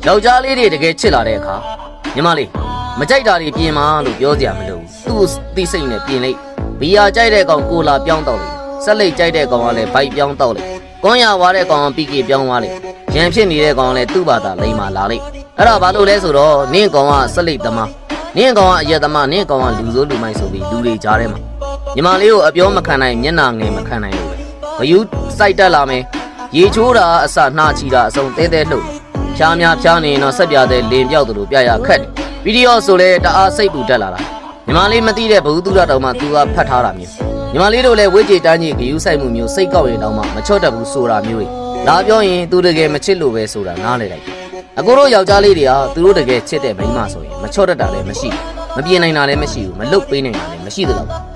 ယောက်ျားလေးတွေတကယ်ချစ်လာတဲ့အခါညီမလေးမကြိုက်တာတွေပြင်မာလို့ပြောစရာမလိုဘူးသူ့သိစိတ်နဲ့ပြင်လိုက်ဘီယာကြိုက်တဲ့ကောင်ကိုလာပြောင်းတော့လေဆက်လက်ကြိုက်တဲ့ကောင်ကလည်းဘိုက်ပြောင်းတော့လေကွန်ရဝါတဲ့ကောင်ကပီကီပြောင်းသွားလေရန်ဖြစ်နေတဲ့ကောင်ကလည်းသူ့ဘာသာလိမ္မာလာလေအဲ့ဒါဘာလို့လဲဆိုတော့နင့်ကောင်ကဆက်လက်သမားနင့်ကောင်ကအရက်သမားနင့်ကောင်ကလူစိုးလူမိုက်ဆိုပြီးလူတွေကြားထဲမှာညီမလေးကိုအပြောမခံနိုင်မျက်နှာငယ်မခံနိုင်လို့ပဲဂယူးစိုက်တက်လာမယ်ရေချိုးတာအစနှာချီတာအစုံတဲတဲလှုပ်ဖြားများဖြားနေတော့ဆက်ပြတဲ့လင်ပြောက်သူတို့ပြရခက်တယ်ဗီဒီယိုဆိုလဲတအားစိတ်ပူတက်လာတာညီမလေးမသိတဲ့ဘုသူရတော်မှသူကဖတ်ထားတာမျိုးညီမလေးတို့လည်းဝိကြေတန်းကြီးဂယူးဆိုင်မှုမျိုးစိတ်ကောက်ရင်တော့မှမချော့တတ်ဘူးဆိုတာမျိုးတွေလာပြောရင်သူတကယ်မချစ်လို့ပဲဆိုတာနားလေလိုက်အကိုတို့ယောက်ျားလေးတွေကသူတို့တကယ်ချစ်တဲ့မိန်းမဆိုရင်မချော့တတ်တာလည်းမရှိဘူးမပြေနိုင်တာလည်းမရှိဘူးမလုတ်ပေးနိုင်တာလည်းမရှိသလောက်